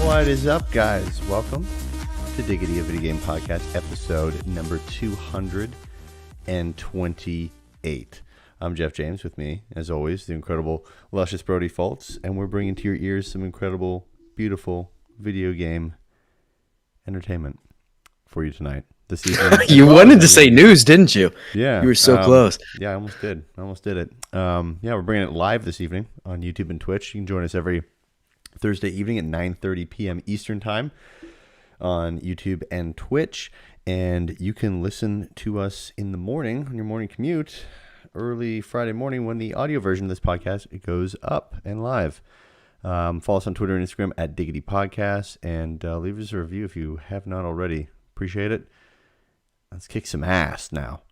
What is up, guys? Welcome to Diggity, a video game podcast, episode number 228. I'm Jeff James. With me, as always, the incredible, luscious Brody Fultz, and we're bringing to your ears some incredible, beautiful video game entertainment for you tonight. This evening. You wanted to say news, didn't you? Yeah. You were so close. Yeah, I almost did. It. We're bringing it live this evening on YouTube and Twitch. You can join us every Thursday evening at 9:30 p.m. Eastern Time on YouTube and Twitch. And you can listen to us in the morning on your morning commute, early Friday morning when the audio version of this podcast goes up and live. Follow us on Twitter and Instagram at Diggity Podcast, and leave us a review if you have not already. Appreciate it. Let's kick some ass now.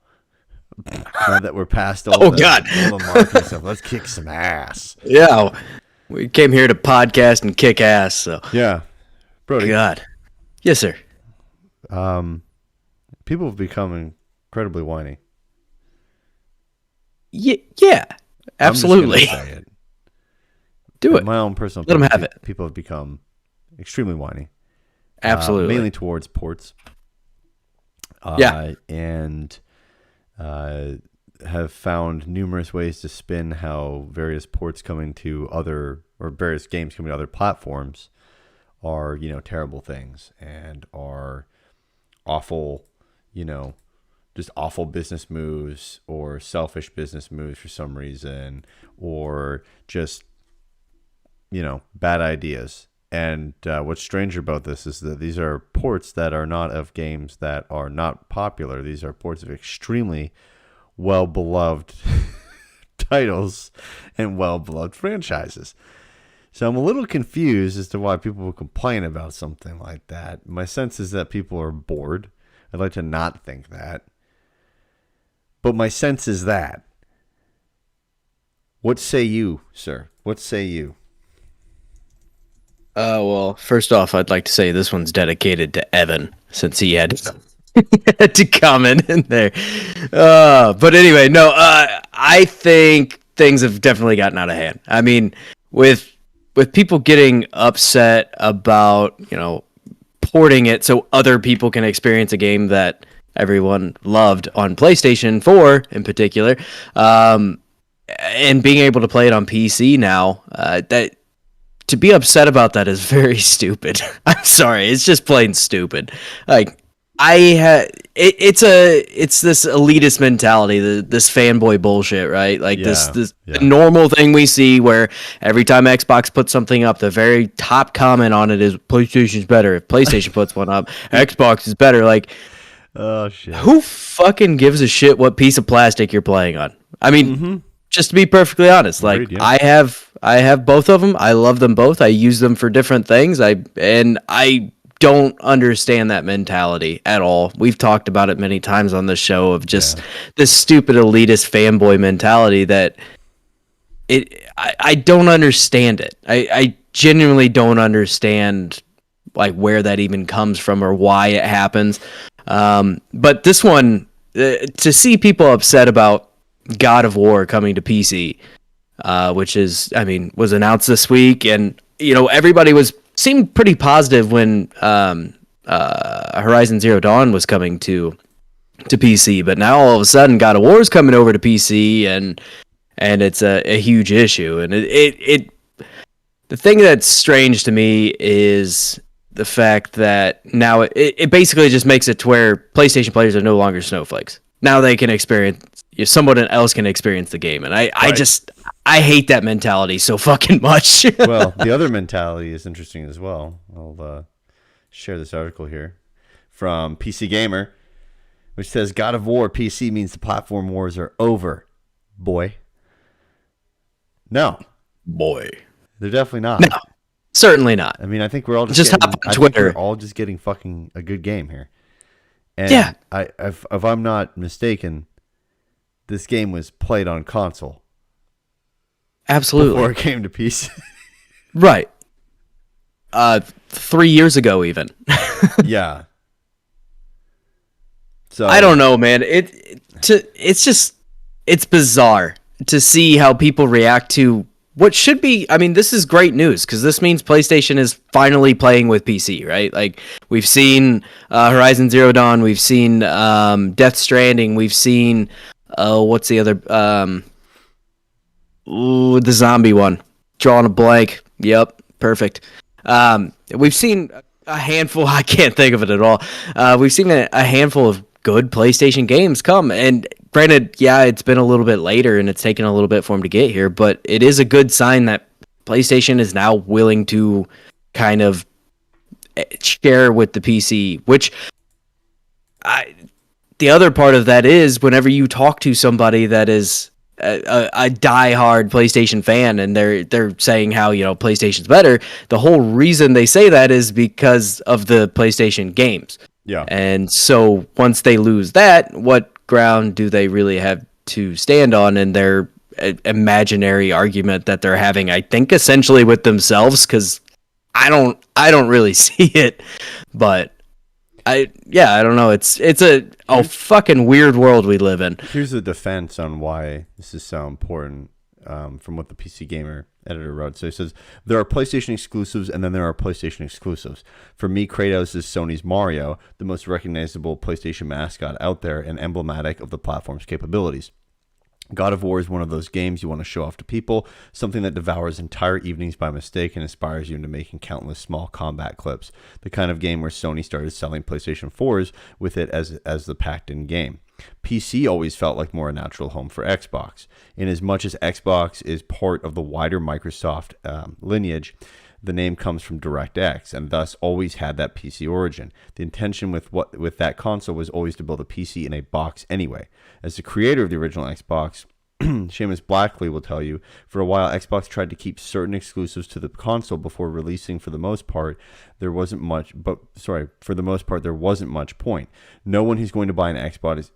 Now that we're past all the marketing stuff, let's kick some ass. Yeah, we came here to podcast and kick ass. So yeah, Brody. God, yes, sir. People have become incredibly whiny. Yeah, absolutely. I'm just gonna say it. Do it. My own personal. Let them have it. People have become extremely whiny. Absolutely, mainly towards ports. And have found numerous ways to spin how various ports coming to various games coming to other platforms are, terrible things and are awful, just awful business moves or selfish business moves for some reason, or just, bad ideas. And what's strange about this is that these are ports that are not of games that are not popular. These are ports of extremely well-beloved titles and well-beloved franchises. So I'm a little confused as to why people will complain about something like that. My sense is that people are bored. I'd like to not think that. But my sense is that. What say you, sir? What say you? Well, first off, I'd like to say this one's dedicated to Evan, since he had to comment in there. But anyway, no, I think things have definitely gotten out of hand. I mean, with people getting upset about, porting it so other people can experience a game that everyone loved on PlayStation 4 in particular, and being able to play it on PC now, to be upset about that is very stupid. I'm sorry, it's just plain stupid. Like, it's this elitist mentality, this fanboy bullshit, right? Like the normal thing we see where every time Xbox puts something up, the very top comment on it is PlayStation's better. If PlayStation puts one up, Xbox is better. Like, oh shit, who fucking gives a shit what piece of plastic you're playing on? I mean, just to be perfectly honest, like, agreed, yeah. I have both of them. I love them both. I use them for different things. I don't understand that mentality at all. We've talked about it many times on the show of just this stupid elitist fanboy mentality that I don't understand it. I genuinely don't understand like where that even comes from or why it happens. But this one, to see people upset about God of War coming to PC, which was announced this week, and everybody seemed pretty positive when Horizon Zero Dawn was coming to PC, but now all of a sudden God of War is coming over to PC, and it's a huge issue. And the thing that's strange to me is the fact that now it basically just makes it to where PlayStation players are no longer snowflakes. Now they can experience, someone else can experience the game, and I hate that mentality so fucking much. Well, the other mentality is interesting as well. I'll share this article here from PC Gamer, which says God of War PC means the platform wars are over. Boy. No. Boy. They're definitely not. No, certainly not. I mean, I think we're all just hop on Twitter. We're all just getting fucking a good game here. And yeah. If I'm not mistaken, this game was played on console. Absolutely. Before it came to PC. Right. 3 years ago, even. Yeah. So I don't know, man. It's bizarre to see how people react to what should be, I mean, this is great news because this means PlayStation is finally playing with PC, right? Like, we've seen Horizon Zero Dawn, we've seen Death Stranding, we've seen, what's the other, the zombie one. Drawing a blank. Yep, perfect. We've seen a handful, I can't think of it at all. We've seen a handful of good PlayStation games come, and granted, yeah, it's been a little bit later and it's taken a little bit for them to get here, but it is a good sign that PlayStation is now willing to kind of share with the PC, which the other part of that is whenever you talk to somebody that is a diehard PlayStation fan and they're saying how, you know, PlayStation's better, the whole reason they say that is because of the PlayStation games. Yeah. And so once they lose that, what ground do they really have to stand on in their imaginary argument that they're having, I think essentially with themselves, because I don't really see it. But I don't know. It's a fucking weird world we live in. Here's a defense on why this is so important, from what the PC Gamer editor wrote. So he says, there are PlayStation exclusives and then there are PlayStation exclusives. For me, Kratos is Sony's Mario, the most recognizable PlayStation mascot out there and emblematic of the platform's capabilities. God of War is one of those games you want to show off to people, something that devours entire evenings by mistake and inspires you into making countless small combat clips. The kind of game where Sony started selling PlayStation 4s with it as the packed-in game. PC always felt like more a natural home for Xbox. In as much as Xbox is part of the wider Microsoft lineage, the name comes from DirectX and thus always had that PC origin. The intention with that console was always to build a PC in a box anyway. As the creator of the original Xbox, Seamus Blackley will tell you, for a while Xbox tried to keep certain exclusives to the console before releasing. For the most part, there wasn't much point. No one who's going to buy an Xbox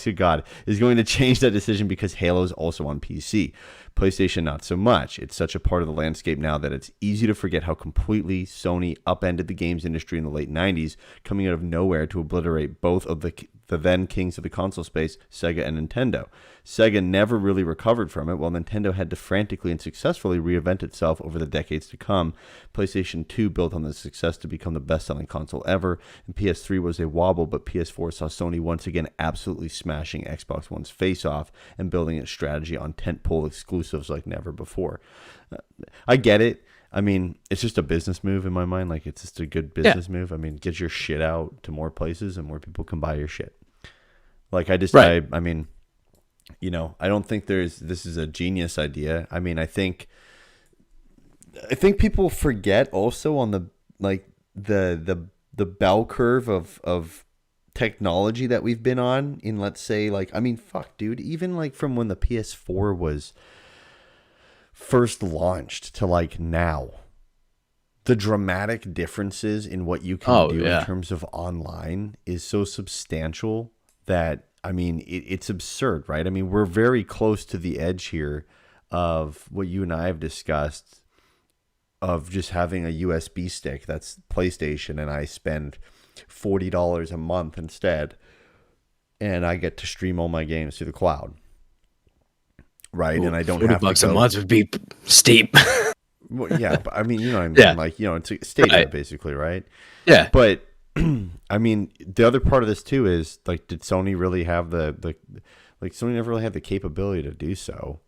good God, is going to change that decision because Halo is also on PC. PlayStation, not so much. It's such a part of the landscape now that it's easy to forget how completely Sony upended the games industry in the late 90s, coming out of nowhere to obliterate both of the then kings of the console space, Sega and Nintendo. Sega never really recovered from it, while Nintendo had to frantically and successfully reinvent itself over the decades to come. PlayStation 2 built on the success to become the best-selling console ever, and PS3 was a wobble, but PS4 saw Sony once again absolutely smashing Xbox One's face off and building its strategy on tentpole exclusives like never before. I get it. I mean, it's just a business move in my mind. Like, it's just a good business move. I mean, get your shit out to more places and more people can buy your shit. Like, right. I mean, you know, I don't think this is a genius idea. I mean, I think people forget also on the bell curve of technology that we've been on in, let's say, like, I mean, fuck, dude, even like from when the PS4 was first launched to like now, the dramatic differences in what you can do in terms of online is so substantial that, I mean, it's absurd, right? I mean, we're very close to the edge here of what you and I have discussed of just having a USB stick that's PlayStation and I spend $40 a month instead and I get to stream all my games through the cloud. Right, and I don't have to $40 a month would be steep. Well, yeah, but I mean, you know what I mean? Yeah. Like, you know, it's a Stadia, right, basically, right? Yeah. But I mean, the other part of this too is, like, did Sony really have Sony never really had the capability to do so?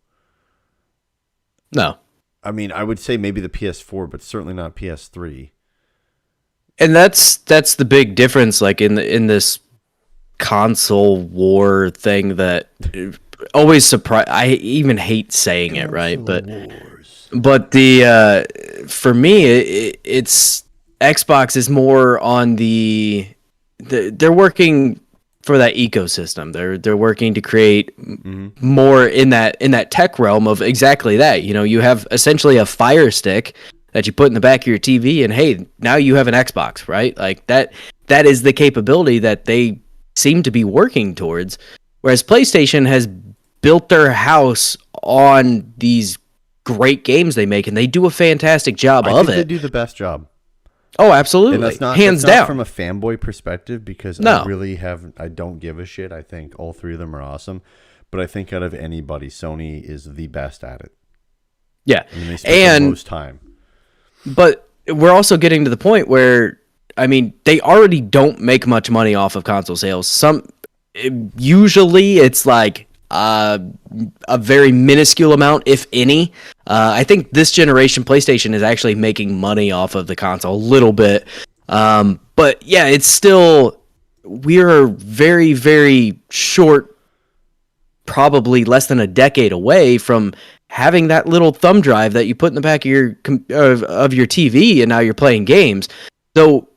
No. I mean, I would say maybe the PS4, but certainly not PS3. And that's the big difference, like in this console war thing that always surprise. I even hate saying it, right? But the for me, it's Xbox is more on they're working for that ecosystem. They're working to create more in that tech realm of exactly that. You know, you have essentially a Fire Stick that you put in the back of your TV, and hey, now you have an Xbox, right? Like that is the capability that they seem to be working towards. Whereas PlayStation has built their house on these great games they make, and they do a fantastic job of it. They do the best job. Oh, absolutely. And that's hands down. Not from a fanboy perspective, because I don't give a shit. I think all three of them are awesome. but I think out of anybody, Sony is the best at it. Yeah. I mean, they spend the most time. But we're also getting to the point where, I mean, they already don't make much money off of console sales. Usually it's like a very minuscule amount, if any. I think this generation PlayStation is actually making money off of the console a little bit. But yeah, it's still, we're very, very short, probably less than a decade away from having that little thumb drive that you put in the back of your TV, and now you're playing games. So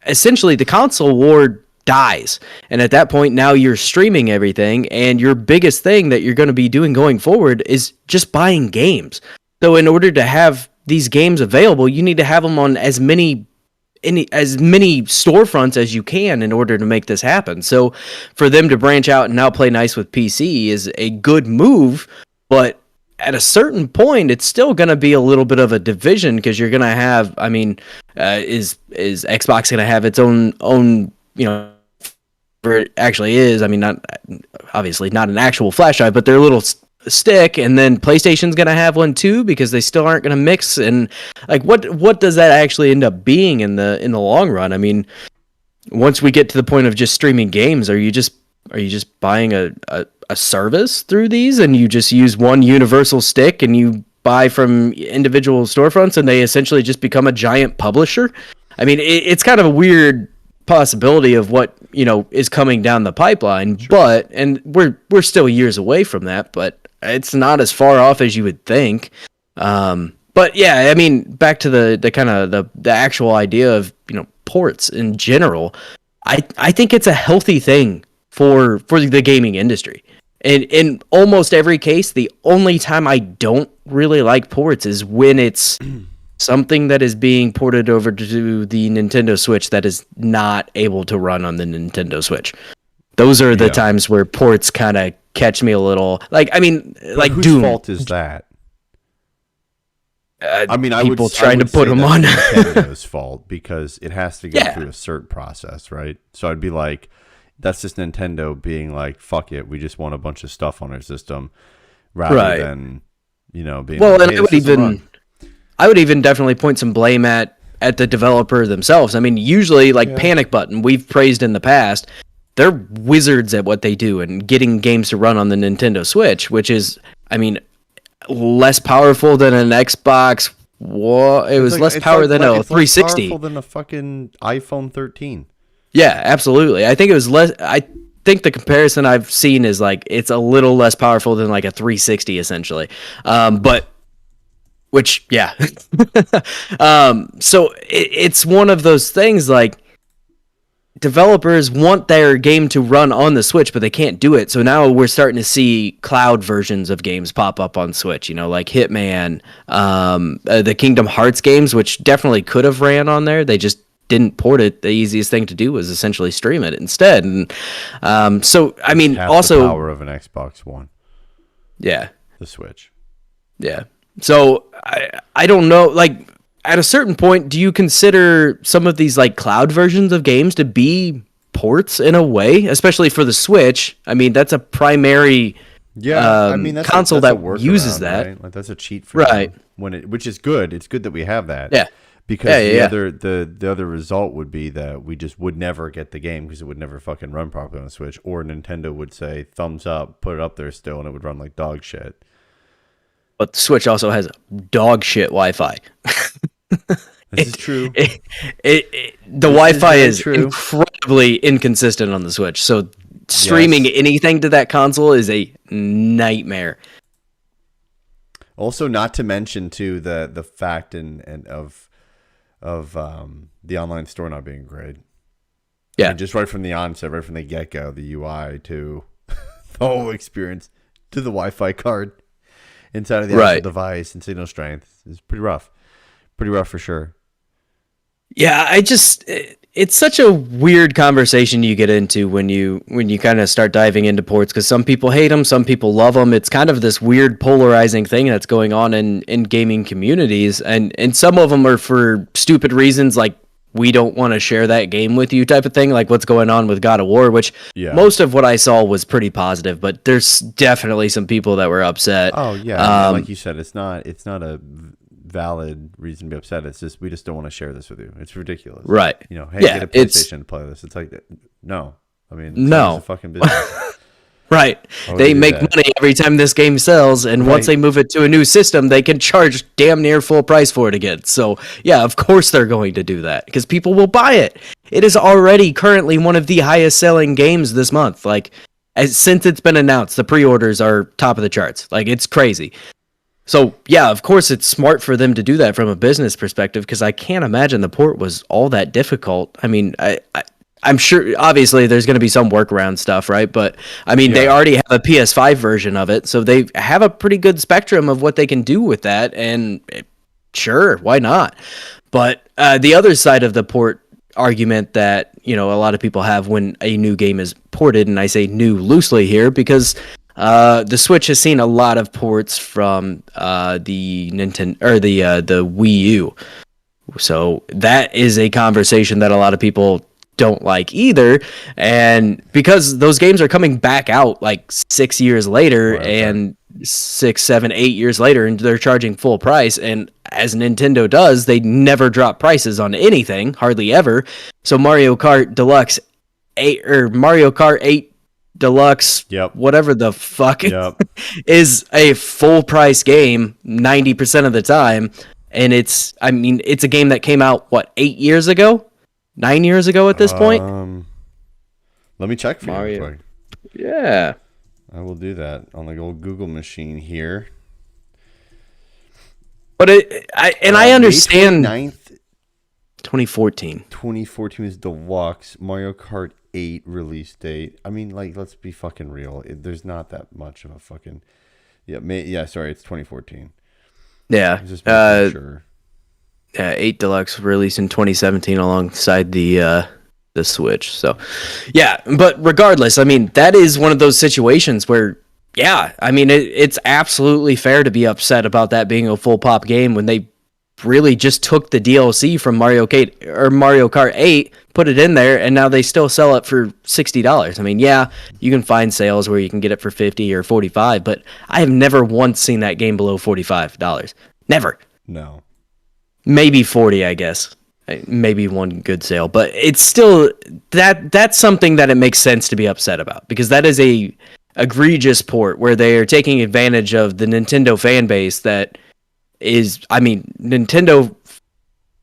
essentially the console war dies, and at that point now you're streaming everything, and your biggest thing that you're going to be doing going forward is just buying games. So in order to have these games available, you need to have them on as many storefronts as you can in order to make this happen. So for them to branch out and now play nice with PC is a good move, but at a certain point, it's still going to be a little bit of a division, because you're going to have, I mean, is Xbox going to have its own, you know, it actually is, I mean, not obviously not an actual flash drive, but their little stick, and then PlayStation's going to have one too, because they still aren't going to mix. And like, what does that actually end up being in the long run? I mean, once we get to the point of just streaming games, are you just buying a service through these, and you just use one universal stick and you buy from individual storefronts, and they essentially just become a giant publisher? I mean, it's kind of a weird possibility of what, you know, is coming down the pipeline. Sure. But, and we're still years away from that, but it's not as far off as you would think. But yeah, I mean, back to the kind of the actual idea of, you know, ports in general, I think it's a healthy thing for the gaming industry. And in almost every case, the only time I don't really like ports is when it's something that is being ported over to the Nintendo Switch that is not able to run on the Nintendo Switch. Those are the times where ports kind of catch me a little. Like, I mean, like whose Doom. fault is that? I mean, people would trying to put them on Nintendo's fault, because it has to go through a cert process, right? So I'd be like, that's just Nintendo being like, fuck it, we just want a bunch of stuff on our system, rather than, you know, being well. like, And I would even definitely point some blame at the developer themselves. I mean, usually, like Panic Button, we've praised in the past, they're wizards at what they do and getting games to run on the Nintendo Switch, which is, I mean, less powerful than an Xbox. It was less power than a 360. Less powerful than a fucking iPhone 13. Yeah, absolutely. I think it was less. I think the comparison I've seen is like it's a little less powerful than like a 360, essentially. But which, yeah. So it's one of those things, like, developers want their game to run on the Switch, but they can't do it. So now we're starting to see cloud versions of games pop up on Switch, you know, like Hitman, the Kingdom Hearts games, which definitely could have ran on there. They just didn't port it. The easiest thing to do was essentially stream it instead. And so, I mean, also the power of an Xbox One. Yeah. The Switch. Yeah. So I don't know, like, at a certain point, do you consider some of these like cloud versions of games to be ports in a way, especially for the Switch? I mean, that's a primary I mean, that's console that uses that. Right? Like, that's a cheat for them which is good. It's good that we have that. Yeah. Because the other result would be that we just would never get the game because it would never fucking run properly on the Switch, or Nintendo would say thumbs up, put it up there still, and it would run like dog shit. But the Switch also has dog shit Wi-Fi. This is true. The Wi-Fi is incredibly inconsistent on the Switch, so streaming anything to that console is a nightmare. Also, not to mention too the fact of the online store not being great. Yeah, I mean, just right from the onset, right from the get-go, the UI to the whole experience to the Wi-Fi card inside of the actual device and signal strength is pretty rough. Pretty rough for sure. Yeah, it's such a weird conversation you get into when you kind of start diving into ports, because some people hate them, some people love them. It's kind of this weird polarizing thing that's going on in gaming communities, and some of them are for stupid reasons, like we don't want to share that game with you type of thing, like what's going on with God of War, which most of what I saw was pretty positive, but there's definitely some people that were upset. Oh yeah, like you said, it's not a valid reason to be upset. It's just we just don't want to share this with you. It's ridiculous, right? Hey, get a PlayStation to play this. It's like no, I mean no, it's a fucking business. Right. They make money every time this game sells, and once they move it to a new system, they can charge damn near full price for it again. So, yeah, of course they're going to do that, because people will buy it. It is already currently one of the highest selling games this month. Like, since it's been announced, the pre-orders are top of the charts. Like, it's crazy. So, yeah, of course it's smart for them to do that from a business perspective, because I can't imagine the port was all that difficult. I mean, I'm sure, obviously, there's going to be some workaround stuff, right? But, I mean, they already have a PS5 version of it, so they have a pretty good spectrum of what they can do with that, and sure, why not? But the other side of the port argument that, a lot of people have when a new game is ported, and I say new loosely here, because the Switch has seen a lot of ports from the Nintendo, or the Wii U. So that is a conversation that a lot of people don't like either, and because those games are coming back out like 6 years later, and 6, 7, 8 years later, and they're charging full price, and as Nintendo does, they never drop prices on anything, hardly ever. So Mario Kart Deluxe 8 or Mario Kart 8 Deluxe, whatever the fuck, is a full price game 90% of the time, and it's a game that came out 8 years ago, 9 years ago at this point. Let me check for Mario. Yeah, I will do that on the old Google machine here. But I understand. 2014. 2014 is Deluxe. Mario Kart 8 release date. I mean, like, let's be fucking real. There's not that much of a fucking. Sorry, it's 2014. Yeah. Just making sure. 8 Deluxe released in 2017 alongside the Switch. So, yeah, but regardless, I mean, that is one of those situations where, it's absolutely fair to be upset about that being a full pop game when they really just took the DLC from Mario Kart 8, put it in there, and now they still sell it for $60. I mean, yeah, you can find sales where you can get it for $50 or $45, but I have never once seen that game below $45. Never. No. Maybe 40, I guess. Maybe one good sale, but it's still that's something that it makes sense to be upset about, because that is a egregious port where they are taking advantage of the Nintendo fan base that is, Nintendo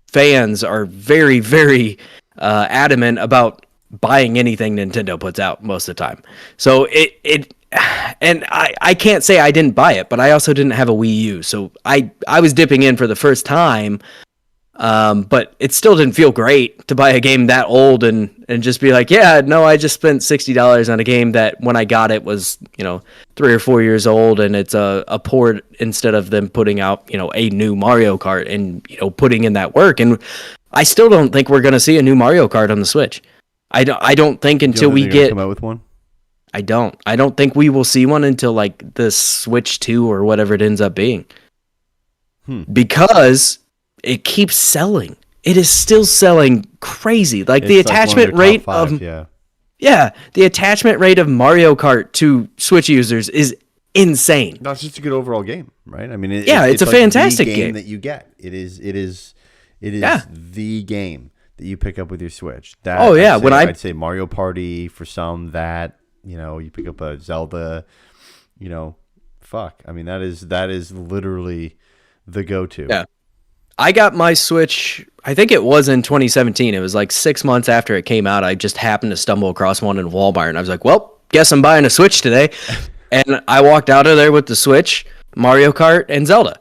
fans are very, very adamant about buying anything Nintendo puts out most of the time. So and I can't say I didn't buy it, but I also didn't have a Wii U, so I was dipping in for the first time, but it still didn't feel great to buy a game that old and just be like, yeah, no, I just spent $60 on a game that when I got it was 3 or 4 years old, and it's a port instead of them putting out a new Mario Kart and putting in that work. And I still don't think we're gonna see a new Mario Kart on the Switch. I don't think until we get come out with one. I don't think we will see one until like the Switch 2 or whatever it ends up being. Because it keeps selling. It is still selling crazy. Like the attachment rate of the attachment rate of Mario Kart to Switch users is insane. No, it's just a good overall game, right? I mean, it's a like fantastic game that you get. It is the game that you pick up with your Switch. I'd say Mario Party for some, that you pick up a Zelda, I mean, that is literally the go-to. Yeah. I got my Switch, I think it was in 2017. It was like 6 months after it came out. I just happened to stumble across one in Walmart, and I was like, well, guess I'm buying a Switch today. And I walked out of there with the Switch, Mario Kart, and Zelda.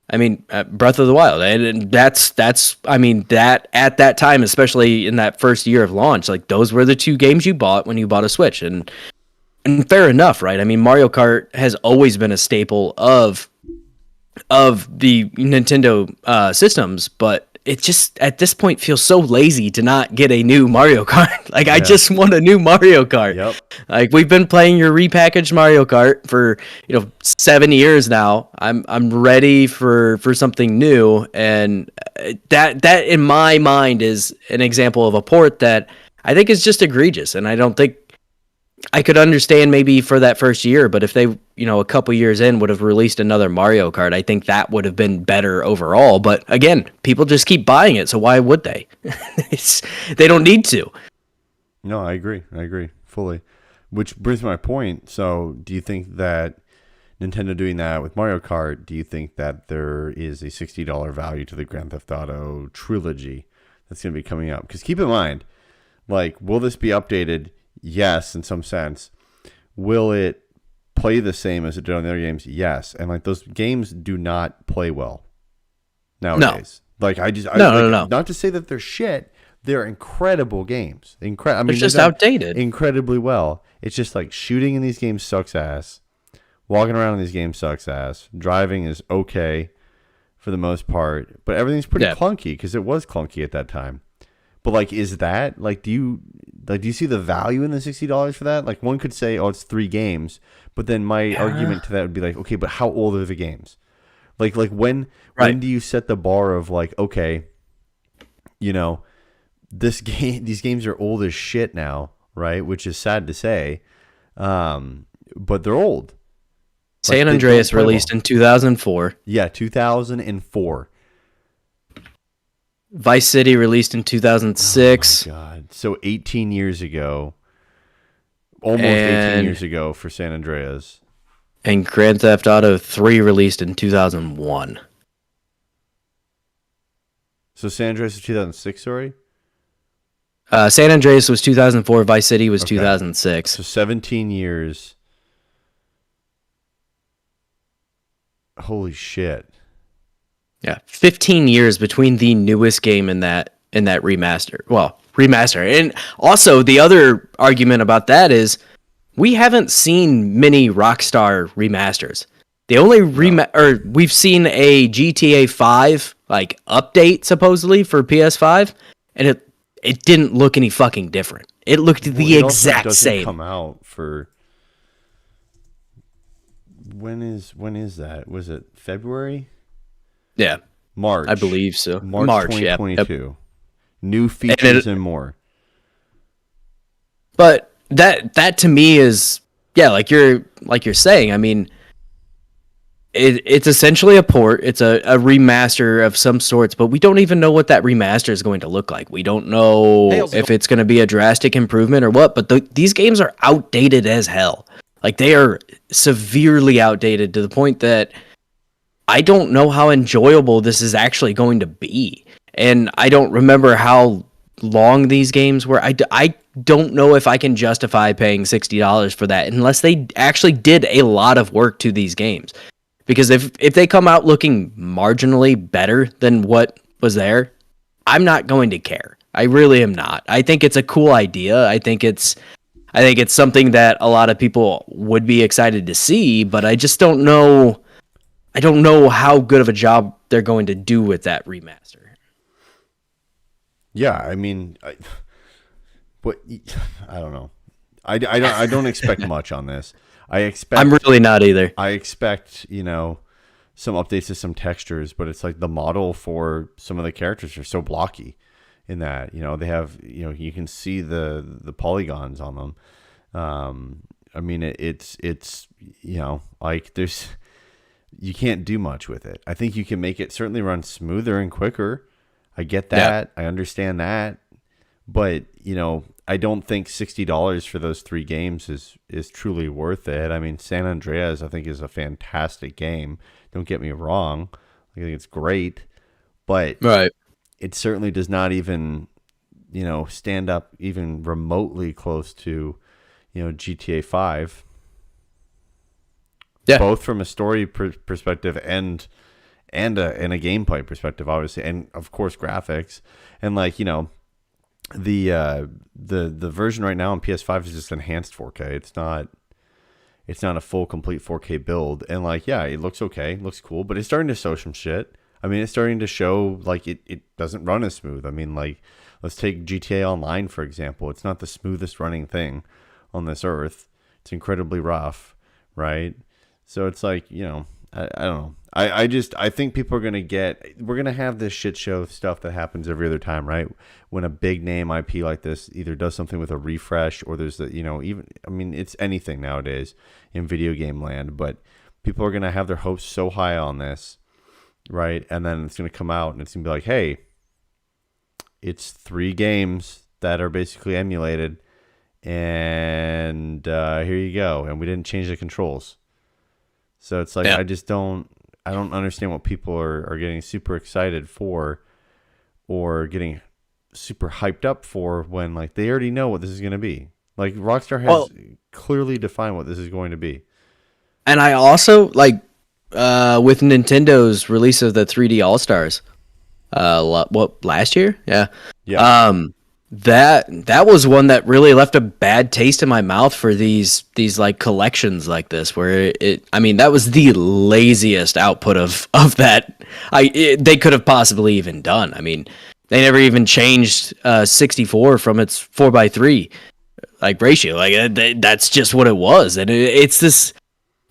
I mean, Breath of the Wild. And that at that time, especially in that first year of launch, like those were the two games you bought when you bought a Switch. And fair enough, right? I mean, Mario Kart has always been a staple of the Nintendo systems, but it just at this point feels so lazy to not get a new Mario Kart. Like, I Yeah. just want a new Mario Kart. Yep. Like, we've been playing your repackaged Mario Kart for 7 years now. I'm ready for something new, and that in my mind is an example of a port that I think is just egregious, and I don't think I could understand maybe for that first year, but if they, a couple years in would have released another Mario Kart, I think that would have been better overall. But again, people just keep buying it, so why would they? They don't need to. No, I agree. I agree fully. Which brings my point. So, do you think that Nintendo doing that with Mario Kart, do you think that there is a $60 value to the Grand Theft Auto trilogy that's going to be coming out? Because keep in mind, like, will this be updated? Yes, in some sense. Will it play the same as it did on the other games? Yes. And like those games do not play well nowadays. No. Like no. Not to say that they're shit. They're incredible games. They're just outdated. Incredibly well. It's just like shooting in these games sucks ass. Walking around in these games sucks ass. Driving is okay for the most part, but everything's pretty clunky because it was clunky at that time. But like, is that like, do you see the value in the $60 for that? Like, one could say, oh, it's 3 games, but then my argument to that would be like, okay, but how old are the games? Like when do you set the bar of like, okay, these games are old as shit now, right? Which is sad to say, but they're old. San Andreas released in 2004. Yeah, 2004. Vice City released in 2006. Oh my God. So 18 years ago. Almost 18 years ago for San Andreas. And Grand Theft Auto 3 released in 2001. So San Andreas is 2006, sorry? San Andreas was 2004. Vice City was 2006. So 17 years. Holy shit. Yeah, 15 years between the newest game and that remaster. Well, remaster. And also, the other argument about that is we haven't seen many Rockstar remasters. The only we've seen a GTA 5 like update supposedly for PS5, and it didn't look any fucking different. It looked the exact same. Come out for when is that? Was it February? Yeah. March. I believe so. March 2022. Yep. New features and more. But that to me is, like you're saying, I mean, it's essentially a port. It's a remaster of some sorts, but we don't even know what that remaster is going to look like. We don't know if it's going to be a drastic improvement or what, but these games are outdated as hell. Like, they are severely outdated to the point that I don't know how enjoyable this is actually going to be. And I don't remember how long these games were. I don't know if I can justify paying $60 for that unless they actually did a lot of work to these games. Because if they come out looking marginally better than what was there, I'm not going to care. I really am not. I think it's a cool idea. I think it's something that a lot of people would be excited to see, but I just don't know. I don't know how good of a job they're going to do with that remaster. Yeah, I mean, I don't know. I don't expect much on this. I'm really not either. I expect, some updates to some textures, but it's like the model for some of the characters are so blocky in that, they have, you can see the polygons on them. I mean, it's like you can't do much with it. I think you can make it certainly run smoother and quicker. I get that. Yeah. I understand that. But, I don't think $60 for those 3 games is truly worth it. I mean, San Andreas, I think, is a fantastic game. Don't get me wrong. I think it's great. But it certainly does not even, stand up even remotely close to, GTA 5. Yeah. Both from a story perspective and a gameplay perspective, obviously, and of course graphics. And like, the version right now on PS5 is just enhanced 4K. It's not a full complete 4K build. And like, yeah, it looks okay, it looks cool, but it's starting to show some shit. I mean, it's starting to show like it doesn't run as smooth. I mean, like, let's take GTA Online, for example. It's not the smoothest running thing on this earth. It's incredibly rough, right? So it's like, I don't know. I think people are we're going to have this shit show stuff that happens every other time, right? When a big name IP like this either does something with a refresh or there's it's anything nowadays in video game land, but people are going to have their hopes so high on this, right? And then it's going to come out and it's going to be like, hey, it's 3 games that are basically emulated, and here you go. And we didn't change the controls. So it's like, I don't understand what people are getting super excited for or getting super hyped up for when like they already know what this is going to be. Like Rockstar has clearly defined what this is going to be. And I also like with Nintendo's release of the 3D All-Stars, last year? Yeah. That was one that really left a bad taste in my mouth for these like collections like this, where that was the laziest output of that they could have possibly even done. I mean, they never even changed 64 from its 4:3 like ratio. Like that's just what it was, and it's this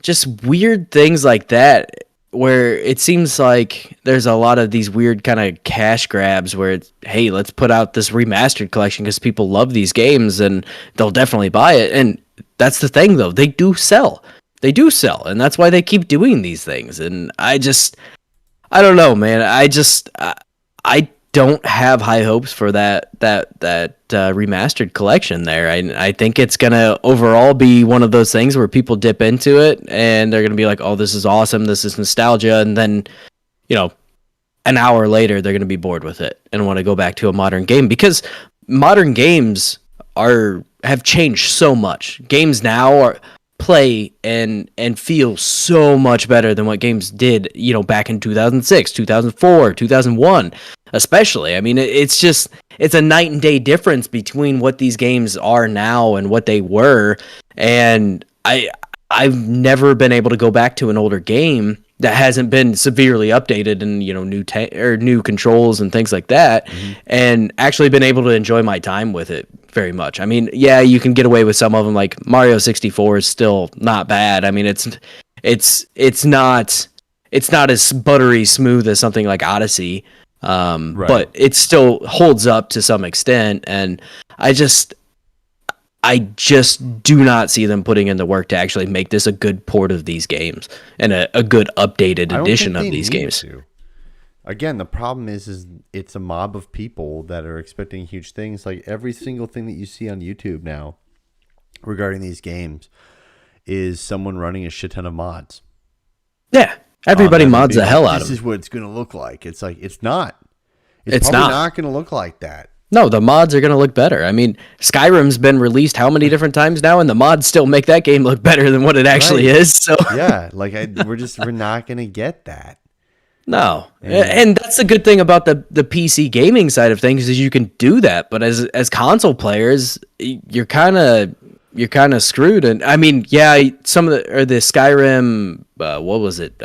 just weird things like that, where it seems like there's a lot of these weird kind of cash grabs where it's, hey, let's put out this remastered collection because people love these games and they'll definitely buy it. And that's the thing, though. They do sell. And that's why they keep doing these things. And I don't know, man. I don't have high hopes for that remastered collection there. I think it's going to overall be one of those things where people dip into it and they're going to be like, oh, this is awesome. This is nostalgia. And then, an hour later, they're going to be bored with it and want to go back to a modern game, because modern games have changed so much. Games now play and feel so much better than what games did, back in 2006, 2004, 2001. Especially, I mean, it's a night and day difference between what these games are now and what they were. And I've never been able to go back to an older game that hasn't been severely updated and new controls and things like that, and actually been able to enjoy my time with it very much. I mean, yeah, you can get away with some of them. Like Mario 64 is still not bad. I mean, it's not as buttery smooth as something like Odyssey. Right. But it still holds up to some extent, and I just do not see them putting in the work to actually make this a good port of these games and a good updated edition of these games. Again, the problem is it's a mob of people that are expecting huge things. Like every single thing that you see on YouTube now regarding these games is someone running a shit ton of mods. Yeah. Everybody mods the hell out of it. This is what it's going to look like. It's like, it's not. It's probably not going to look like that. No, the mods are going to look better. I mean, Skyrim's been released how many different times now, and the mods still make that game look better than what it actually is. So yeah, like we're not going to get that. No, and that's the good thing about the PC gaming side of things is you can do that. But as console players, you're kind of screwed. And I mean, yeah, some of the Skyrim, what was it?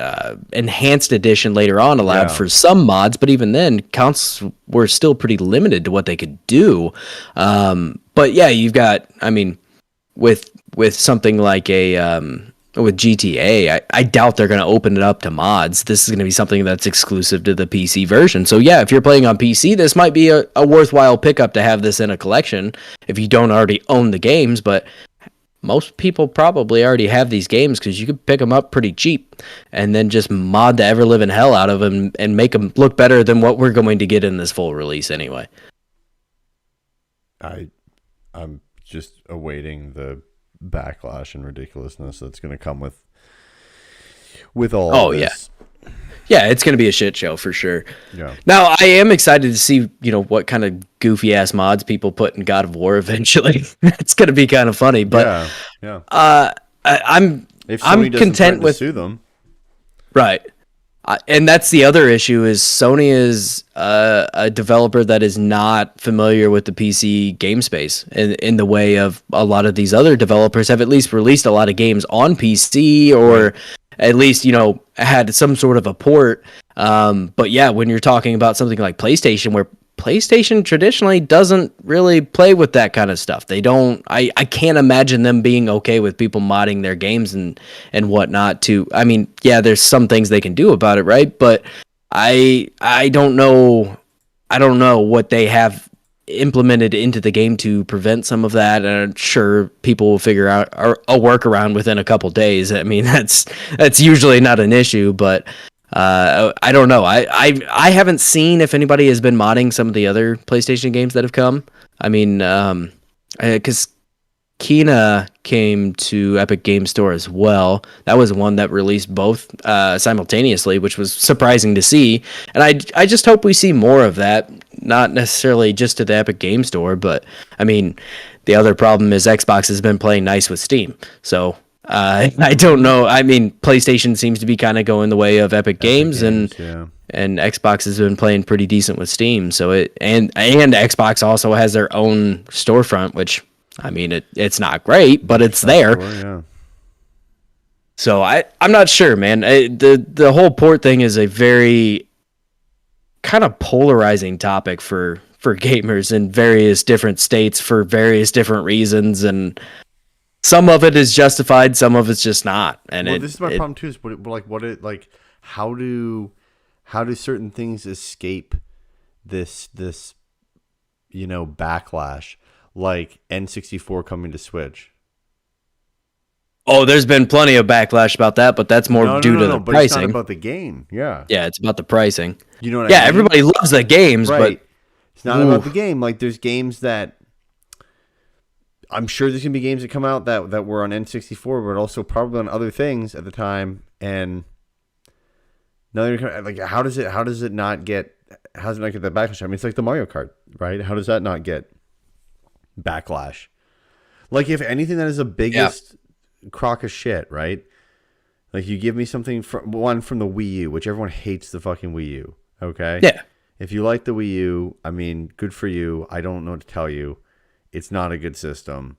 Enhanced edition later on allowed for some mods, but even then, consoles were still pretty limited to what they could do. But yeah, you've got, I mean, with something like with GTA, I doubt they're going to open it up to mods. This is going to be something that's exclusive to the PC version. So yeah, if you're playing on PC, this might be a worthwhile pickup to have this in a collection if you don't already own the games. But most people probably already have these games because you could pick them up pretty cheap and then just mod the ever-living hell out of them and make them look better than what we're going to get in this full release anyway. I'm just awaiting the backlash and ridiculousness that's going to come with all of this. Yeah, it's going to be a shit show for sure. Yeah. Now, I am excited to see, what kind of goofy ass mods people put in God of War eventually. It's going to be kind of funny, but I'm content with sue them. Right. And that's the other issue is Sony is a developer that is not familiar with the PC game space in the way of a lot of these other developers have at least released a lot of games on PC or at least, had some sort of a port. But yeah, when you're talking about something like PlayStation, where PlayStation traditionally doesn't really play with that kind of stuff. They don't. I can't imagine them being okay with people modding their games and whatnot. I mean, yeah, there's some things they can do about it, right? But I don't know. I don't know what they have implemented into the game to prevent some of that. And I'm sure people will figure out a workaround within a couple days. I mean, that's usually not an issue, but I don't know. I haven't seen if anybody has been modding some of the other PlayStation games that have come. I mean, because Kena came to Epic Game Store as well. That was one that released both simultaneously, which was surprising to see. And I just hope we see more of that, not necessarily just to the Epic Game Store, but I mean, the other problem is Xbox has been playing nice with Steam. So I don't know. I mean, PlayStation seems to be kind of going the way of Epic Games, and Xbox has been playing pretty decent with Steam. So and Xbox also has their own storefront, which, I mean, it's not great, but it's there. Sure, yeah. So I'm not sure, man. The whole port thing is a very kind of polarizing topic for gamers in various different states for various different reasons, and some of it is justified, some of it's just not. And this is my problem too. Is how do certain things escape this backlash? Like N64 coming to Switch. Oh, there's been plenty of backlash about that, but that's more due to the but pricing. It's not about the game. Yeah. Yeah, it's about the pricing. You know what I mean? Everybody loves the games, right. But it's not about the game. Like, there's games that I'm sure there's gonna be games that come out that were on N64, but also probably on other things at the time. And like, how does it not get that backlash? I mean, it's like the Mario Kart, right? How does that not get backlash? Like, if anything, that is the biggest crock of shit, right? Like, you give me something from the Wii U, which everyone hates the fucking Wii U. Okay. Yeah. If you like the Wii U, I mean, good for you. I don't know what to tell you. It's not a good system.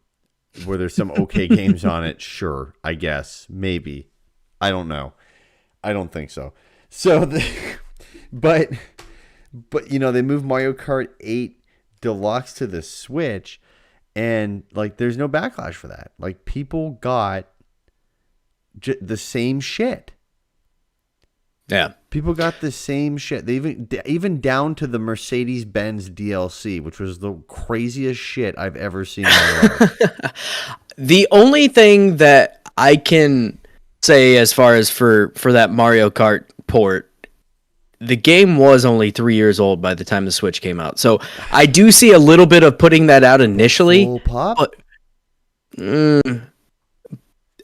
Were there some okay games on it? Sure, I guess, maybe. I don't know. I don't think so. So, but they moved Mario Kart 8 Deluxe to the Switch, and like, there's no backlash for that. Like, people got the same shit. Yeah, people got the same shit. They even down to the Mercedes-Benz DLC, which was the craziest shit I've ever seen in my life. The only thing that I can say as far as for that Mario Kart port, the game was only 3 years old by the time the Switch came out. So I do see a little bit of putting that out initially. Full pop?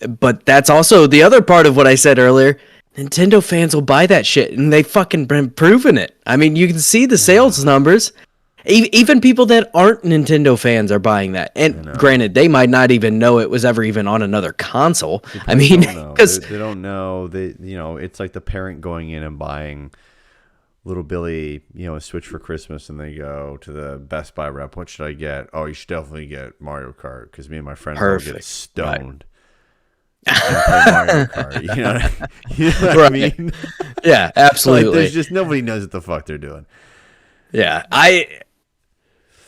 But that's also the other part of what I said earlier. Nintendo fans will buy that shit, and they fucking been proving it. I mean, you can see the sales numbers. Even people that aren't Nintendo fans are buying that. And granted, they might not even know it was ever even on another console. I mean, because they don't know. It's like the parent going in and buying little Billy, a Switch for Christmas, and they go to the Best Buy rep. What should I get? Oh, you should definitely get Mario Kart, because me and my friends will get stoned. Right. And play Mario Kart. You know what I mean? Yeah, absolutely. Like, there's just nobody knows what the fuck they're doing. Yeah, I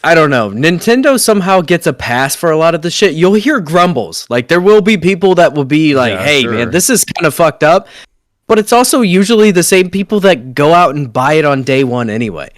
don't know. Nintendo somehow gets a pass for a lot of the shit. You'll hear grumbles. Like, there will be people that will be like, hey, man, this is kind of fucked up. But it's also usually the same people that go out and buy it on day one anyway.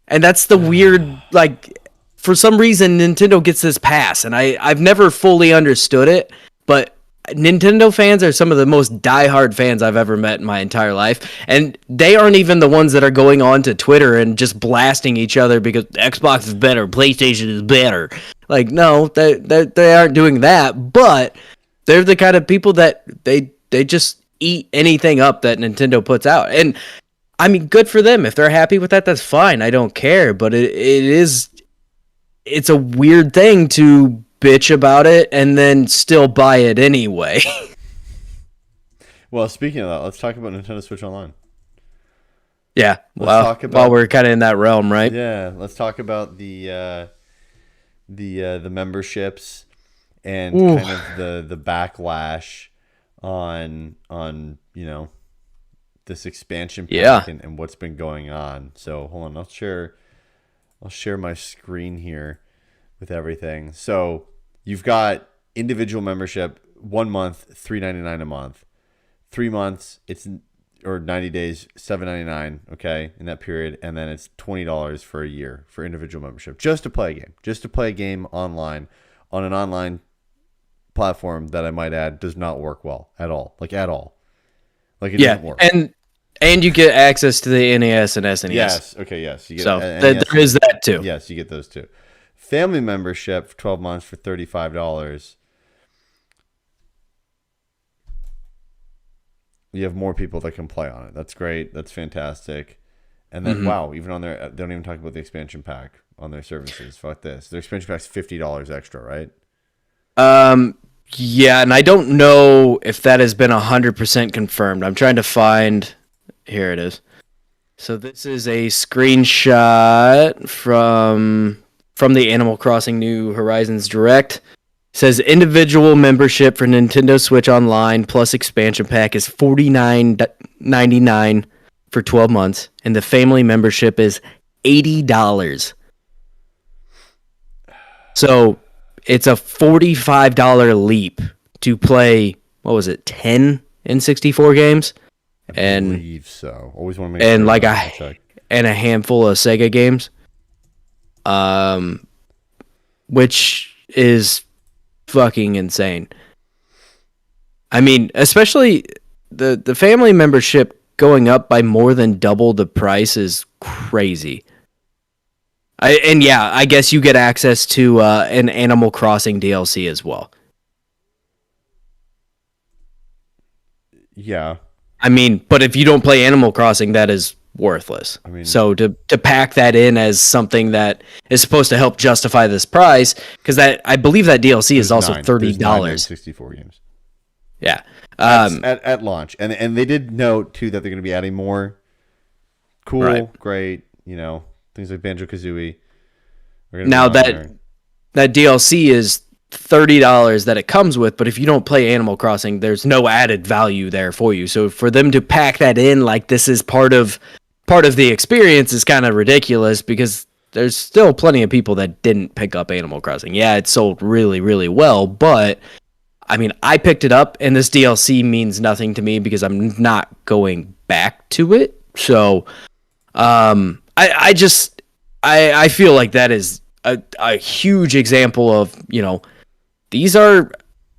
And that's the weird, like, for some reason, Nintendo gets this pass. And I've never fully understood it. But Nintendo fans are some of the most diehard fans I've ever met in my entire life, and they aren't even the ones that are going on to Twitter and just blasting each other because Xbox is better, PlayStation is better. Like, no, they aren't doing that, but they're the kind of people that they just eat anything up that Nintendo puts out. And I mean, good for them. If they're happy with that, that's fine. I don't care, but it's a weird thing to bitch about it and then still buy it anyway. Well, speaking of that, let's talk about Nintendo Switch Online. Yeah, while we're kind of in that realm, right? Yeah, let's talk about the memberships and kind of the backlash on this expansion Yeah. pack and what's been going on. So hold on, I'll share my screen here with everything. So you've got individual membership, 1 month, $3.99 a month. 3 months, or 90 days, $7.99, okay, in that period, and then it's $20 for a year for individual membership, just to play a game. Just to play a game online on an online platform that I might add does not work well at all. Like at all. Like it doesn't work. And you get access to the NES and SNES. Yes. Okay. Yes. You get, so NES, there is that too. Yes, you get those too. Family membership for 12 months for $35. You have more people that can play on it. That's great. That's fantastic. And then wow, even on their, they don't even talk about the expansion pack on their services. Fuck this. Their expansion pack's $50 extra, right? Yeah, and I don't know if that has been 100% confirmed. I'm trying to find. Here it is. So this is a screenshot from the Animal Crossing New Horizons Direct. It says individual membership for Nintendo Switch Online plus expansion pack is $49.99 for 12 months, and the family membership is $80. So it's a $45 leap to play, what was it, 10 N64 games? I believe so. Always want to make and sure like check. And a handful of Sega games, which is fucking insane. I mean, especially the family membership going up by more than double the price is crazy. I guess you get access to an Animal Crossing DLC as well. Yeah. I mean, but if you don't play Animal Crossing, that is worthless. I mean, so to pack that in as something that is supposed to help justify this price, because I believe that DLC is also $30. 64 games. Yeah. At launch, and they did note too that they're going to be adding more. Cool, right. Great. Things like Banjo-Kazooie. Now that DLC is $30 that it comes with, but if you don't play Animal Crossing, there's no added value there for you. So for them to pack that in like this is part of the experience is kind of ridiculous, because there's still plenty of people that didn't pick up Animal Crossing. Yeah, it sold really, really well, but I mean, I picked it up, and this DLC means nothing to me because I'm not going back to it. So I feel like that is a huge example of, these are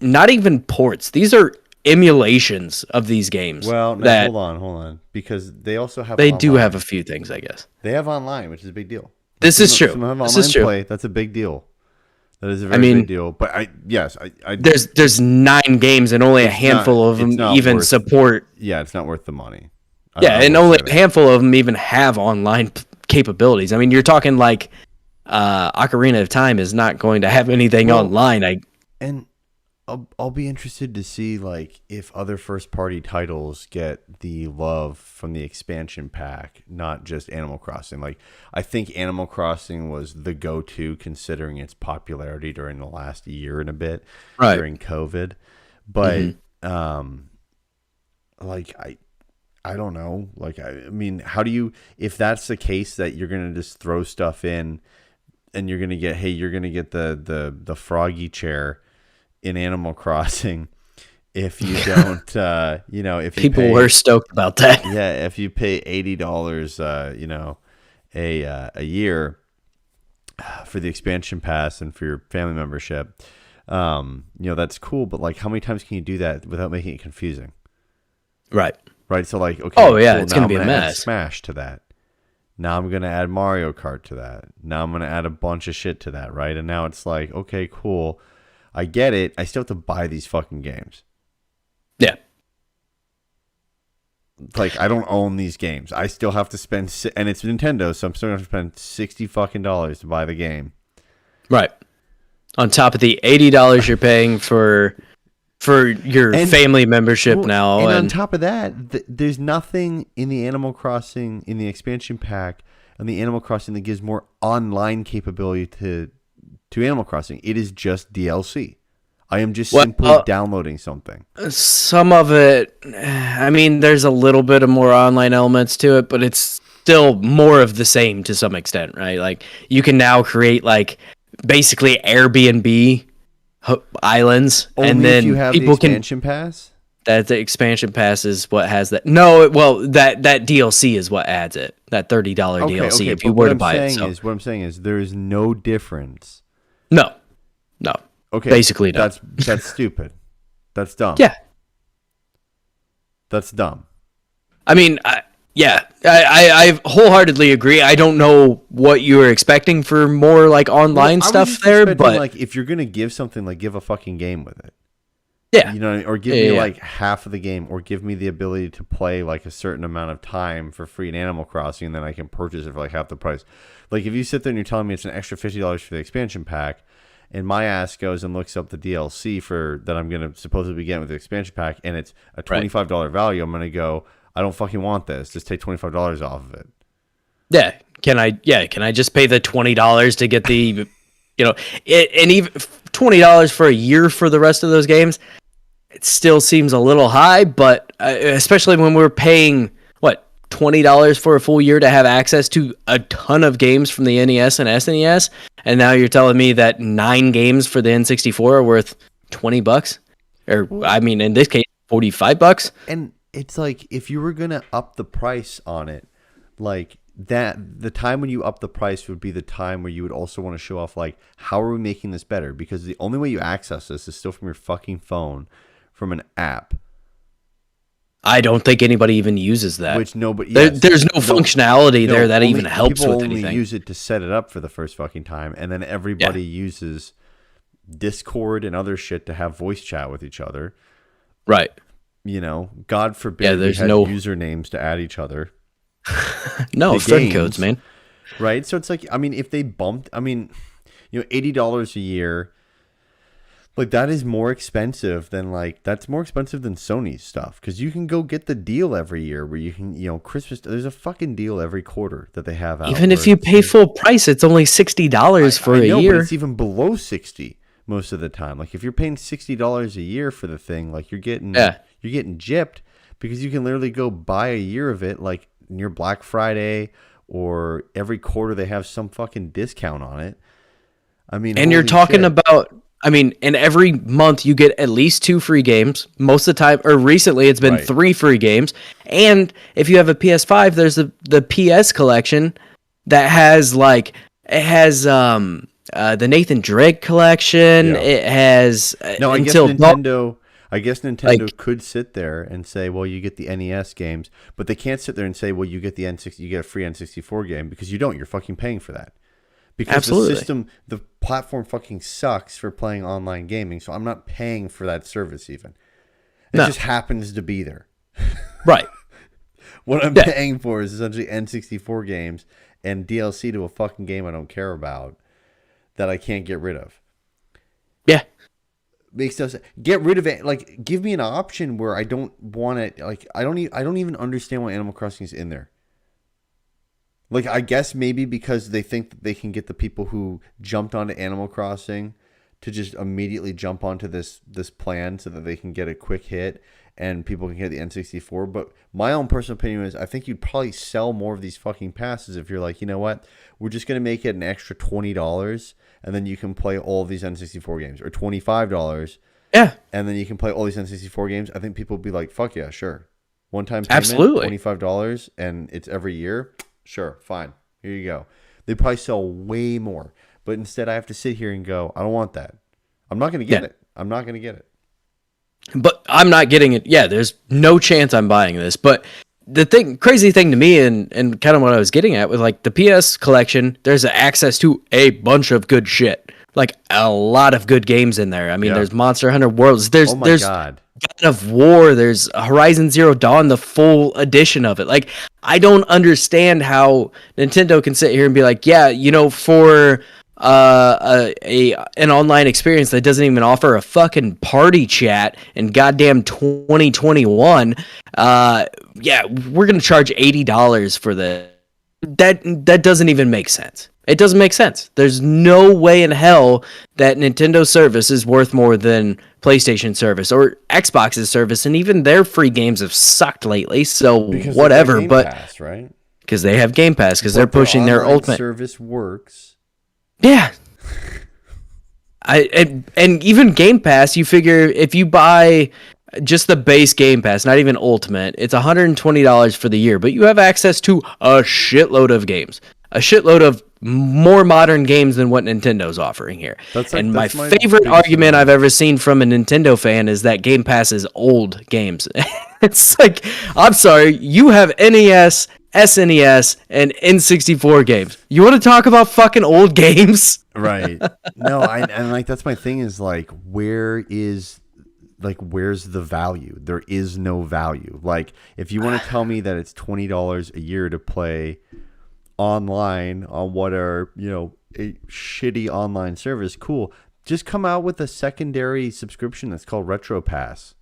not even ports. These are emulations of these games. Well, no, hold on. Because they also have They online. Do have a few things, I guess. They have online, which is a big deal. This is true. This is true. Play, that's a big deal. That is a very big deal. But I there's 9 games and only a handful of them even support. Yeah, it's not worth the money. And only a handful of them even have online capabilities. I mean, you're talking like Ocarina of Time is not going to have anything online. And I'll be interested to see like if other first party titles get the love from the expansion pack, not just Animal Crossing. Like I think Animal Crossing was the go-to considering its popularity during the last year and a bit during COVID. But like I don't know. Like I mean, how do you, if that's the case that you're gonna just throw stuff in and you're gonna get the froggy chair in Animal Crossing, if you don't, if people were stoked about that. Yeah, if you pay $80, a year for the expansion pass and for your family membership, that's cool. But like, how many times can you do that without making it confusing? Right. So like, okay. Oh yeah, cool. It's gonna be a mess. Add Smash to that. Now I'm gonna add Mario Kart to that. Now I'm gonna add a bunch of shit to that, right? And now it's like, okay, cool. I get it. I still have to buy these fucking games. Yeah. Like, I don't own these games. I still have to spend, and it's Nintendo, so I'm still going to spend $60 fucking to buy the game. Right. On top of the $80 you're paying for your family membership now. And on top of that, there's nothing in the Animal Crossing, in the expansion pack, and the Animal Crossing that gives more online capability to Animal Crossing. It is just DLC. I am just simply downloading something. Some of it, I mean, there's a little bit of more online elements to it, but it's still more of the same to some extent, right? Like you can now create like basically Airbnb islands, Only and then if you have people the expansion pass. That the expansion pass is what has that. No, well, that DLC is what adds it. That $30 DLC. If you were to buy it, what I'm saying is there is no difference. No. Okay, basically no. That's stupid. That's dumb. Yeah, that's dumb. I mean, I wholeheartedly agree. I don't know what you were expecting for more like online stuff there, but like if you're gonna give something, like give a fucking game with it. Yeah, you know, or give me like half of the game, or give me the ability to play like a certain amount of time for free in Animal Crossing, and then I can purchase it for like half the price. Like if you sit there and you're telling me it's an extra $50 for the expansion pack, and my ass goes and looks up the DLC for that I'm gonna supposedly be getting with the expansion pack, and it's a $25 value, I'm gonna go, I don't fucking want this. Just take $25 off of it. Yeah. Can I just pay the $20 to get the, you know, and even $20 for a year for the rest of those games? It still seems a little high, but especially when we're paying what, $20 for a full year to have access to a ton of games from the NES and SNES, and now you're telling me that 9 games for the N64 are worth $20, or I mean, in this case, $45. And it's like if you were gonna up the price on it, like that, the time when you up the price would be the time where you would also want to show off like, how are we making this better? Because the only way you access this is still from your fucking phone. From an app. I don't think anybody even uses that. Which nobody. There's no functionality there that even helps with anything. People only use it to set it up for the first fucking time, and then everybody uses Discord and other shit to have voice chat with each other. Right. You know, God forbid there's we had no usernames to add each other. No, friend codes, man. Right? So it's like, I mean, if they bumped, I mean, you know, $80 a year. Like that is more expensive than that's more expensive than Sony's stuff, because you can go get the deal every year where you can, you know, Christmas, there's a fucking deal every quarter that they have out. Even if you pay full price, it's only $60 for a year. But it's even below 60 most of the time. Like if you're paying $60 a year for the thing, like you're getting gypped, because you can literally go buy a year of it like near Black Friday, or every quarter they have some fucking discount on it. I mean, and you're talking about, I mean, and every month you get at least 2 free games. Most of the time, or recently, it's been 3 free games. And if you have a PS5, there's the PS collection that has like, it has the Nathan Drake collection. Yeah. It has I guess Nintendo could sit there and say, well, you get the NES games, but they can't sit there and say, well, you get the you get a free N64 game, because you don't. You're fucking paying for that. Because Absolutely. the platform fucking sucks for playing online gaming, so I'm not paying for that service even. It just happens to be there. Right. What I'm paying for is essentially N64 games and DLC to a fucking game I don't care about that I can't get rid of. Yeah. Makes no sense. Get rid of it. Like, give me an option where I don't want it. Like, I don't even understand why Animal Crossing is in there. Like, I guess maybe because they think that they can get the people who jumped onto Animal Crossing to just immediately jump onto this plan so that they can get a quick hit and people can get the N64. But my own personal opinion is I think you'd probably sell more of these fucking passes if you're like, you know what, we're just going to make it an extra $20 and then you can play all of these N64 games, or $25. Yeah. And then you can play all these N64 games. I think people would be like, fuck yeah, sure. One-time payment, Absolutely. $25, and it's every year. Sure, fine. Here you go. They probably sell way more. But instead, I have to sit here and go, I don't want that. I'm not going to get it. I'm not going to get it. But I'm not getting it. Yeah, there's no chance I'm buying this. But the crazy thing to me, and kind of what I was getting at with like the PS collection, there's access to a bunch of good shit. Like a lot of good games in there. I mean, there's Monster Hunter Worlds. There's God of War. There's Horizon Zero Dawn, the full edition of it. Like, I don't understand how Nintendo can sit here and be like, yeah, you know, for an online experience that doesn't even offer a fucking party chat in goddamn 2021, we're gonna charge $80 for the. That doesn't even make sense. It doesn't make sense. There's no way in hell that Nintendo service is worth more than PlayStation service or Xbox's service, and even their free games have sucked lately. So Because they got whatever, Game but Pass, right? because they have Game Pass, because they're But their pushing their online ultimate service works. Yeah. And even Game Pass, you figure if you buy just the base Game Pass, not even Ultimate, it's $120 for the year, but you have access to a shitload of games, a shitload of more modern games than what Nintendo's offering here. And my favorite argument I've ever seen from a Nintendo fan is that Game Pass is old games. It's like, I'm sorry, you have NES, SNES, and N64 games. You want to talk about fucking old games? Right. No, and like that's my thing is like where's the value? There is no value. Like if you want to tell me that it's $20 a year to play online on what are, a shitty online service, cool. Just come out with a secondary subscription that's called Retro Pass.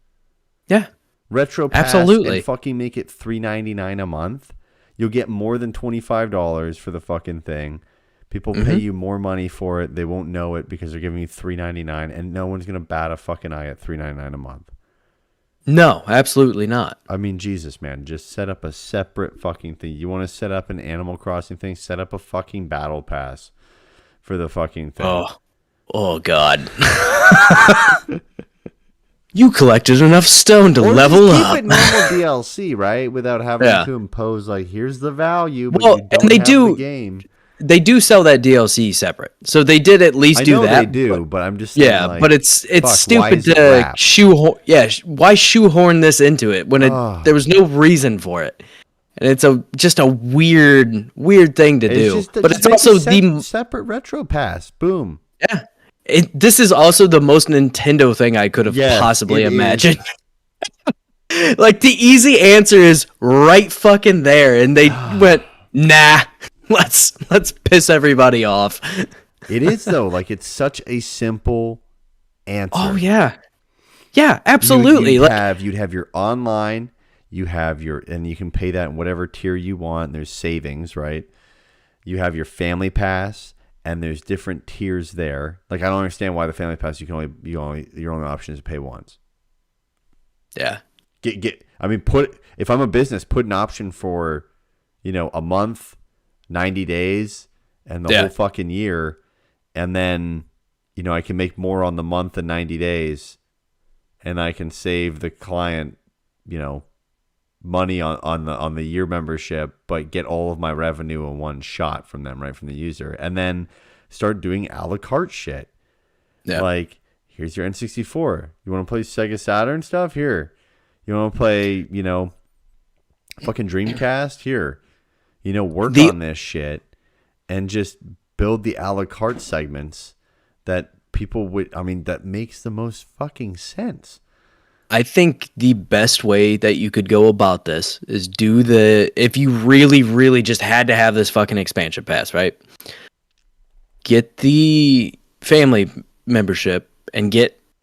Yeah. Retro Pass, absolutely, and fucking make it $3.99 a month. You'll get more than $25 for the fucking thing. People pay you more money for it. They won't know it because they're giving you $3.99, and no one's gonna bat a fucking eye at $3.99 a month. No, absolutely not. I mean, Jesus, man, just set up a separate fucking thing. You want to set up an Animal Crossing thing? Set up a fucking Battle Pass for the fucking thing. Oh God. You collected enough stone to level up. Keep it normal DLC, right? Without having to impose like, here's the value, but you don't and they have the game. They do sell that DLC separate, so they did at least do that. They do, but I'm just saying, like, but it's stupid to shoehorn. Yeah, why shoehorn this into it when there was no reason for it, and it's just a weird thing to do. But it's also the separate Retro Pass. Boom. Yeah. This is also the most Nintendo thing I could have possibly imagined. Like the easy answer is right fucking there, and they went, nah, let's piss everybody off. It is though, like it's such a simple answer. Oh yeah, absolutely. You'd have your online, and you can pay that in whatever tier you want. There's savings, right? You have your Family Pass. And there's different tiers there. Like I don't understand why the Family Pass your only option is to pay once. Yeah. If I'm a business, put an option for, a month, 90 days, and the whole fucking year, and then, I can make more on the month and 90 days, and I can save the client, money on the year membership, but get all of my revenue in one shot from them, right, from the user, and then start doing a la carte shit. Yeah. Like, here's your N64. You want to play Sega Saturn stuff? Here. You want to play, fucking Dreamcast? Here. Work on this shit and just build the a la carte segments that people that makes the most fucking sense. I think the best way that you could go about this is if you really, really just had to have this fucking expansion pass, right? Get the family membership and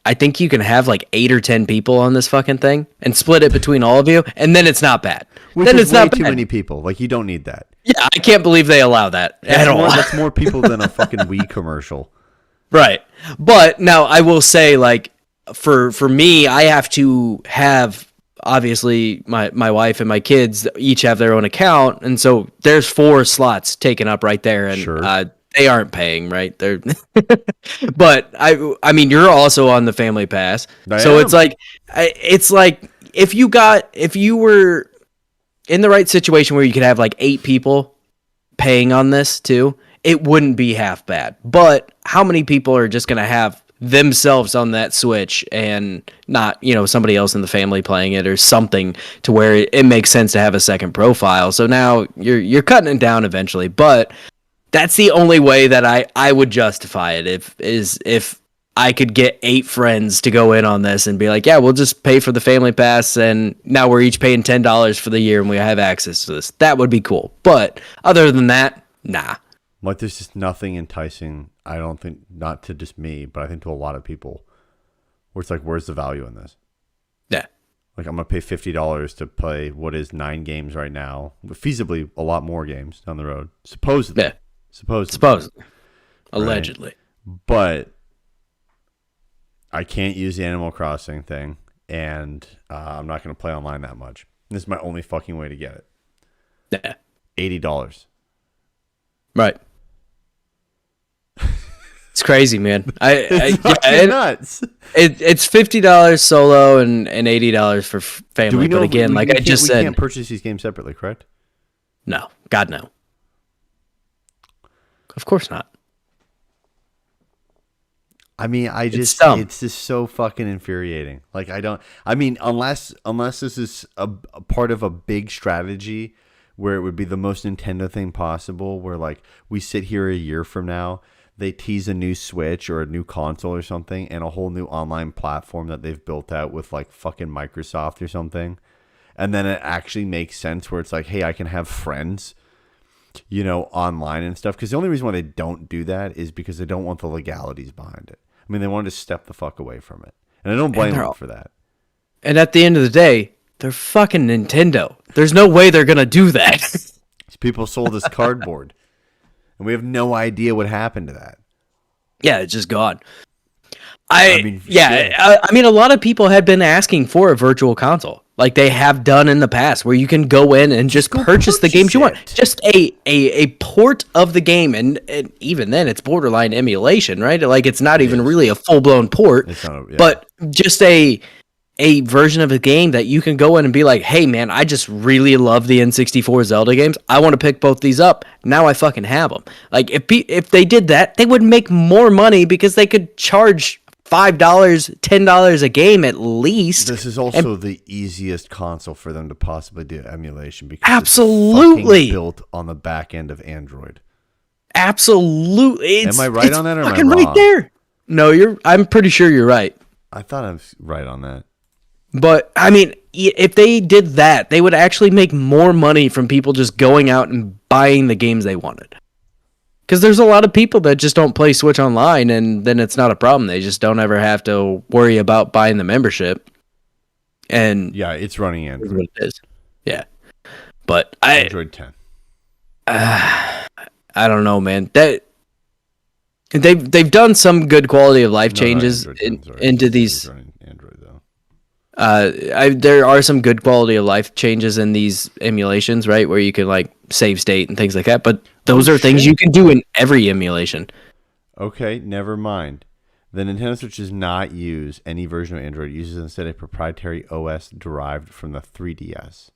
I think you can have like 8 or 10 people on this fucking thing and split it between all of you, and then it's not bad. It's not too many people. Like, you don't need that. Yeah, I can't believe they allow that at all. That's more people than a fucking Wii commercial. Right. But now I will say, like, for me, I have to have, obviously, my wife and my kids each have their own account, and so there's 4 slots taken up right there, and they aren't paying, right? They're but I mean, you're also on the Family Pass, it's like if you were in the right situation where you could have like 8 people paying on this too, it wouldn't be half bad. But how many people are just gonna have themselves on that Switch and not, somebody else in the family playing it or something to where it makes sense to have a second profile? So now you're cutting it down eventually, but that's the only way that I would justify it if I could get 8 friends to go in on this and be like, yeah, we'll just pay for the Family Pass and now we're each paying $10 for the year and we have access to this. That would be cool. But other than that, nah. Like, there's just nothing enticing, I don't think, not to just me, but I think to a lot of people, where it's like, where's the value in this? Yeah. Like, I'm going to pay $50 to play what is 9 games right now, feasibly a lot more games down the road, supposedly. Yeah. Supposedly. Allegedly. Right? But I can't use the Animal Crossing thing, and I'm not going to play online that much. This is my only fucking way to get it. Yeah. $80. Right. It's crazy, man. Nuts. It's $50 solo and $80 for family. But again, like I just said, we can't purchase these games separately, correct? No, God no. Of course not. I mean, it's just so fucking infuriating. Like unless this is a part of a big strategy where it would be the most Nintendo thing possible, where like we sit here a year from now, they tease a new Switch or a new console or something and a whole new online platform that they've built out with like fucking Microsoft or something. And then it actually makes sense where it's like, hey, I can have friends, online and stuff. Because the only reason why they don't do that is because they don't want the legalities behind it. I mean, they wanted to step the fuck away from it. And I don't blame them for that. And at the end of the day, they're fucking Nintendo. There's no way they're going to do that. These people sold us cardboard. And we have no idea what happened to that. Yeah, it's just gone. I mean, a lot of people had been asking for a virtual console, like they have done in the past, where you can go in and just purchase the games you want. Just a port of the game, and even then, it's borderline emulation, right? Like it's not even really a full blown port, but just a version of a game that you can go in and be like, hey man, I just really love the N64 Zelda games. I want to pick both these up. Now I fucking have them. Like if they did that, they would make more money because they could charge $5, $10 a game at least. This is also the easiest console for them to possibly do emulation because absolutely it's built on the back end of Android. Absolutely. Am I right on that or am I fucking wrong? Right there. No, I'm pretty sure you're right. I thought I was right on that. But, I mean, if they did that, they would actually make more money from people just going out and buying the games they wanted. Because there's a lot of people that just don't play Switch Online, and then it's not a problem. They just don't ever have to worry about buying the membership. And yeah, it's running Android. What it is. Yeah. But Android 10. I don't know, man. They've done some good quality of life changes into these. Android though. There are some good quality of life changes in these emulations, right? Where you can like save state and things like that. But those are things you can do in every emulation. Okay, never mind. The Nintendo Switch does not use any version of Android. It uses instead a proprietary OS derived from the 3DS.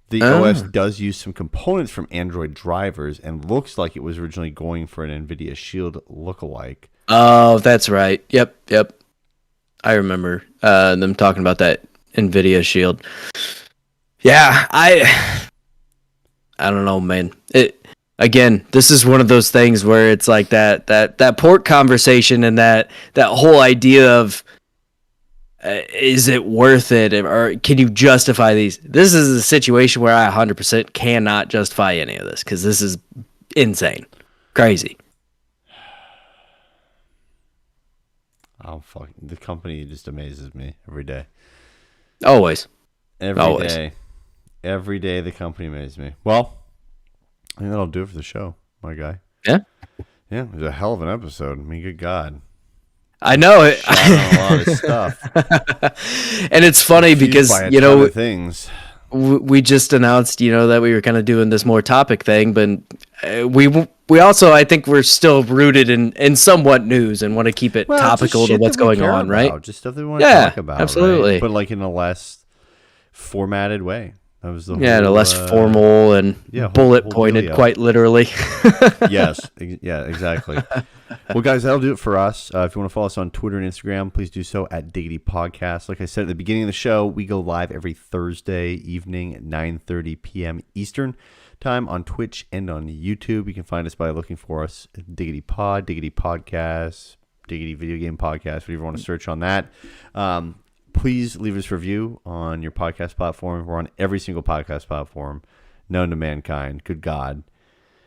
The OS does use some components from Android drivers and looks like it was originally going for an NVIDIA Shield lookalike. Oh, that's right. Yep. I remember them talking about that NVIDIA Shield. Yeah, I don't know, man. Again, this is one of those things where it's like that port conversation and that whole idea of is it worth it or can you justify these? This is a situation where I 100% cannot justify any of this because this is insane, crazy. Oh fuck! The company just amazes me every day. Always. Every day the company amazes me. Well, I think that'll do it for the show, my guy. Yeah? Yeah, it was a hell of an episode. I mean, good God. I know it. Shot on a lot of stuff. And it's funny because, things. We just announced, that we were kind of doing this more topic thing, but we also, I think we're still rooted in somewhat news and want to keep it topical to what's going on, right? Just stuff that we want to talk about. Absolutely. Right? But like in a less formatted way. That was the in a less formal and bullet pointed, quite literally. Yes. Yeah, exactly. Well, guys, that'll do it for us. If you want to follow us on Twitter and Instagram, please do so at Diggity Podcast. Like I said at the beginning of the show, we go live every Thursday evening at 9:30 p.m. Eastern time on Twitch and on YouTube. You can find us by looking for us at Diggity Pod, Diggity Podcast, Diggity Video Game Podcast, whatever you want to search on that. Please leave us a review on your podcast platform. We're on every single podcast platform known to mankind. Good God.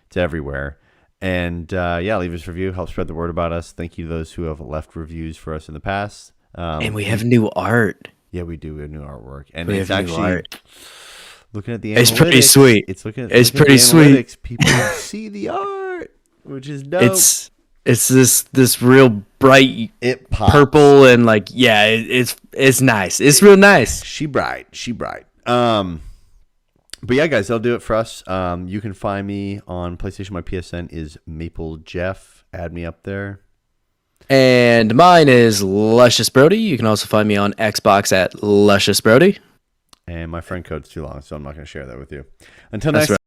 It's everywhere. And leave us a review. Help spread the word about us. Thank you to those who have left reviews for us in the past. And we have new art. Yeah, we do. We have new artwork. And it's actually Looking at the It's pretty sweet. It's looking at It's looking pretty at the sweet. analytics. People see the art, which is dope. It's this real bright It pops. purple and like it's nice. It's real nice. She bright. But yeah, guys, that'll do it for us. You can find me on PlayStation. My PSN is Maple Jeff. Add me up there. And mine is Luscious Brody. You can also find me on Xbox at Luscious Brody. And my friend code's too long, so I'm not going to share that with you. Until That's next